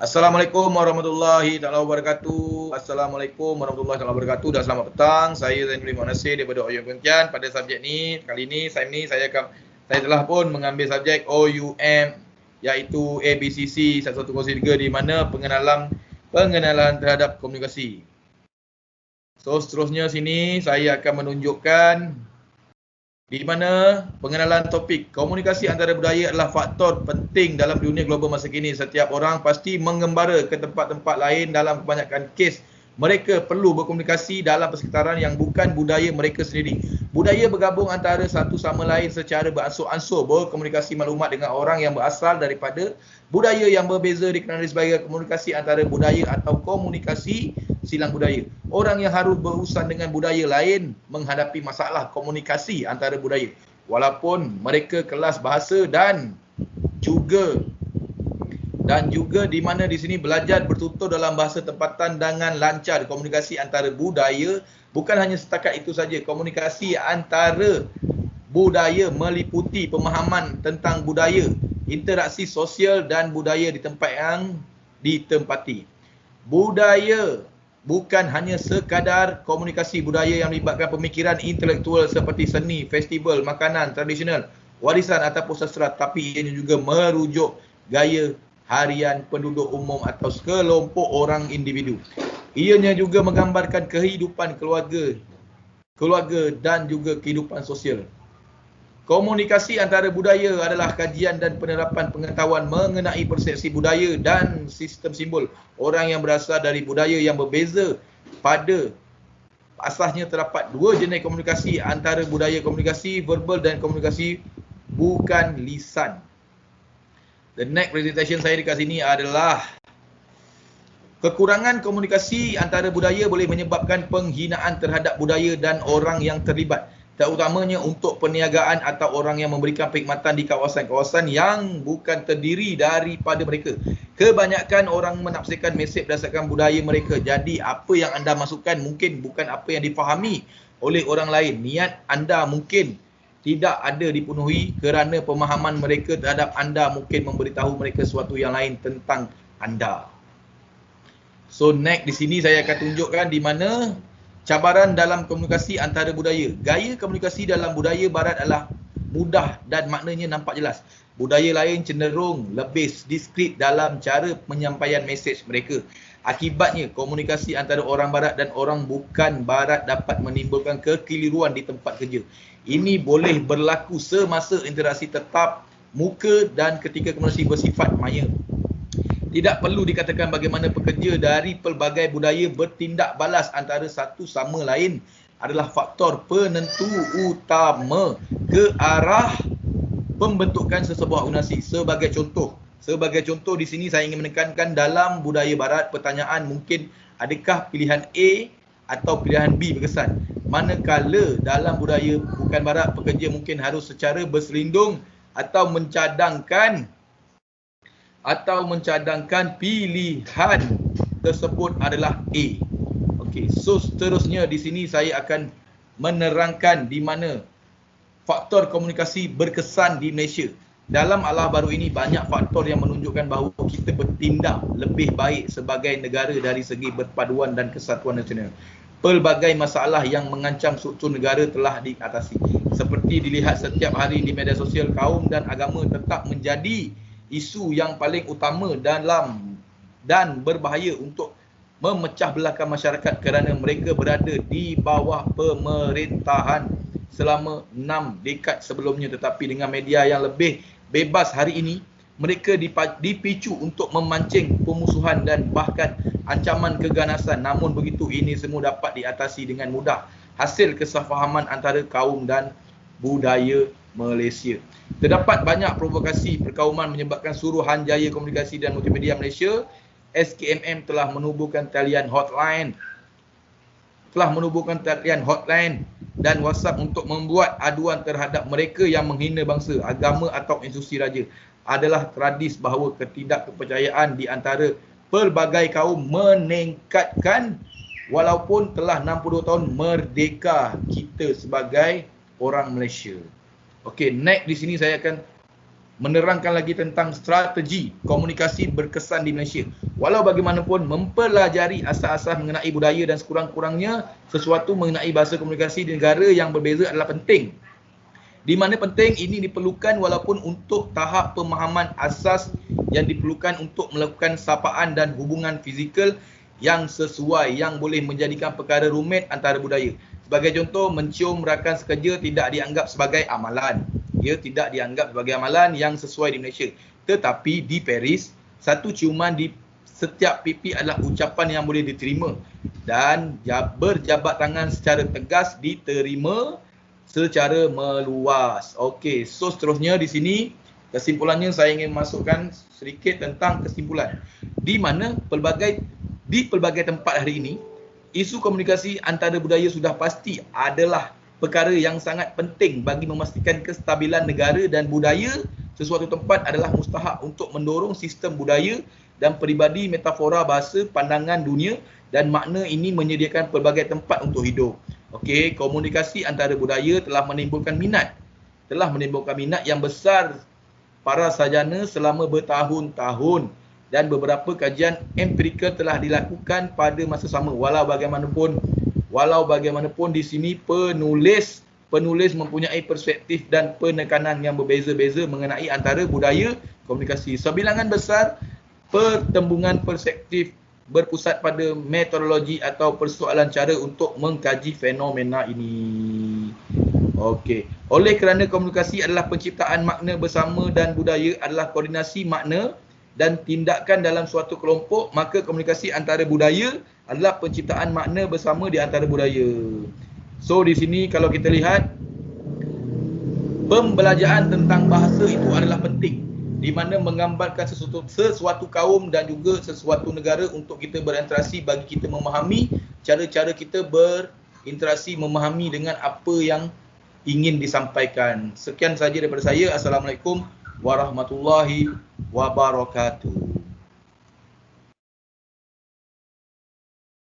Assalamualaikum warahmatullahi taala wabarakatuh. Assalamualaikum warahmatullahi taala wabarakatuh dan selamat petang. Saya Zainul Iman Nasir daripada OUM Pontian. Pada subjek ni, kali ni saya telah pun mengambil subjek OUM iaitu ABCC 1103 di mana pengenalan terhadap komunikasi. So seterusnya sini saya akan menunjukkan di mana pengenalan topik komunikasi antara budaya adalah faktor penting dalam dunia global masa kini. Setiap orang pasti mengembara ke tempat-tempat lain. Dalam kebanyakan kes, mereka perlu berkomunikasi dalam persekitaran yang bukan budaya mereka sendiri. Budaya bergabung antara satu sama lain secara beransur-ansur. Berkomunikasi maklumat dengan orang yang berasal daripada budaya yang berbeza dikenali sebagai komunikasi antara budaya atau komunikasi silang budaya. Orang yang harus berurusan dengan budaya lain menghadapi masalah komunikasi antara budaya. Walaupun mereka kelas bahasa dan juga di mana di sini belajar bertutur dalam bahasa tempatan dengan lancar. Komunikasi antara budaya bukan hanya setakat itu saja. Komunikasi antara budaya meliputi pemahaman tentang budaya, interaksi sosial dan budaya di tempat yang ditempati. Budaya bukan hanya sekadar komunikasi budaya yang melibatkan pemikiran intelektual seperti seni, festival, makanan, tradisional, warisan ataupun sastra, tapi ianya juga merujuk gaya harian penduduk umum atau sekelompok orang individu. Ianya juga menggambarkan kehidupan keluarga dan juga kehidupan sosial. Komunikasi antara budaya adalah kajian dan penerapan pengetahuan mengenai persepsi budaya dan sistem simbol orang yang berasal dari budaya yang berbeza. Pada asasnya terdapat dua jenis komunikasi antara budaya: komunikasi verbal dan komunikasi bukan lisan. The next presentation saya dekat sini adalah kekurangan komunikasi antara budaya boleh menyebabkan penghinaan terhadap budaya dan orang yang terlibat, terutamanya untuk perniagaan atau orang yang memberikan perkhidmatan di kawasan-kawasan yang bukan terdiri daripada mereka. Kebanyakan orang menafsirkan mesej berdasarkan budaya mereka. Jadi apa yang anda masukkan mungkin bukan apa yang difahami oleh orang lain. Niat anda mungkin tidak ada dipenuhi kerana pemahaman mereka terhadap anda mungkin memberitahu mereka sesuatu yang lain tentang anda. So next di sini saya akan tunjukkan di mana cabaran dalam komunikasi antara budaya. Gaya komunikasi dalam budaya barat adalah mudah dan maknanya nampak jelas. Budaya lain cenderung lebih diskret dalam cara penyampaian mesej mereka. Akibatnya, komunikasi antara orang barat dan orang bukan barat dapat menimbulkan kekeliruan di tempat kerja. Ini boleh berlaku semasa interaksi tetap muka dan ketika komunikasi bersifat maya. Tidak perlu dikatakan bagaimana pekerja dari pelbagai budaya bertindak balas antara satu sama lain adalah faktor penentu utama ke arah pembentukan sesebuah organisasi. Sebagai contoh di sini saya ingin menekankan dalam budaya barat, pertanyaan mungkin adakah pilihan A atau pilihan B berkesan. Manakala dalam budaya bukan barat, pekerja mungkin harus secara berselindung atau mencadangkan pilihan tersebut adalah A. Okey, so seterusnya di sini saya akan menerangkan di mana faktor komunikasi berkesan di Malaysia. Dalam alah baru ini banyak faktor yang menunjukkan bahawa kita bertindak lebih baik sebagai negara dari segi berpaduan dan kesatuan nasional. Pelbagai masalah yang mengancam struktur negara telah diatasi. Seperti dilihat setiap hari di media sosial, kaum dan agama tetap menjadi isu yang paling utama dan berbahaya untuk memecah belahkan masyarakat kerana mereka berada di bawah pemerintahan selama 6 dekad sebelumnya. Tetapi dengan media yang lebih bebas hari ini, mereka dipicu untuk memancing pemusuhan dan bahkan ancaman keganasan. Namun begitu, ini semua dapat diatasi dengan mudah hasil kesefahaman antara kaum dan budaya Malaysia. Terdapat banyak provokasi perkauman menyebabkan Suruhanjaya Komunikasi dan Multimedia Malaysia SKMM telah menubuhkan talian hotline dan WhatsApp untuk membuat aduan terhadap mereka yang menghina bangsa, agama atau institusi raja. Adalah tradis bahawa ketidakpercayaan di antara pelbagai kaum meningkatkan walaupun telah 62 tahun merdeka kita sebagai orang Malaysia. Okey, next di sini saya akan menerangkan lagi tentang strategi komunikasi berkesan di Malaysia. Walau bagaimanapun, mempelajari asas-asas mengenai budaya dan sekurang-kurangnya sesuatu mengenai bahasa komunikasi di negara yang berbeza adalah penting. Di mana penting ini diperlukan walaupun untuk tahap pemahaman asas yang diperlukan untuk melakukan sapaan dan hubungan fizikal yang sesuai yang boleh menjadikan perkara rumit antara budaya. Sebagai contoh, mencium rakan sekerja tidak dianggap sebagai amalan. Ia tidak dianggap sebagai amalan yang sesuai di Malaysia. Tetapi di Paris, satu ciuman di setiap pipi adalah ucapan yang boleh diterima dan berjabat tangan secara tegas diterima secara meluas. Okey, so seterusnya di sini kesimpulannya saya ingin masukkan sedikit tentang kesimpulan. Di mana di pelbagai tempat hari ini, isu komunikasi antara budaya sudah pasti adalah perkara yang sangat penting bagi memastikan kestabilan negara dan budaya sesuatu tempat adalah mustahak untuk mendorong sistem budaya dan peribadi metafora bahasa pandangan dunia dan makna ini menyediakan pelbagai tempat untuk hidup. Okey, komunikasi antara budaya telah menimbulkan minat yang besar para sarjana selama bertahun-tahun dan beberapa kajian empirikal telah dilakukan pada masa sama. Walau bagaimanapun di sini penulis mempunyai perspektif dan penekanan yang berbeza-beza mengenai antara budaya komunikasi. Sebilangan besar pertembungan perspektif berpusat pada metodologi atau persoalan cara untuk mengkaji fenomena ini. Okey. Oleh kerana komunikasi adalah penciptaan makna bersama dan budaya adalah koordinasi makna dan tindakan dalam suatu kelompok, maka komunikasi antara budaya adalah penciptaan makna bersama di antara budaya. So di sini kalau kita lihat, pembelajaran tentang bahasa itu adalah penting, di mana menggambarkan sesuatu kaum dan juga sesuatu negara untuk kita berinteraksi bagi kita memahami cara-cara kita berinteraksi, memahami dengan apa yang ingin disampaikan. Sekian saja daripada saya. Assalamualaikum warahmatullahi wabarakatuh.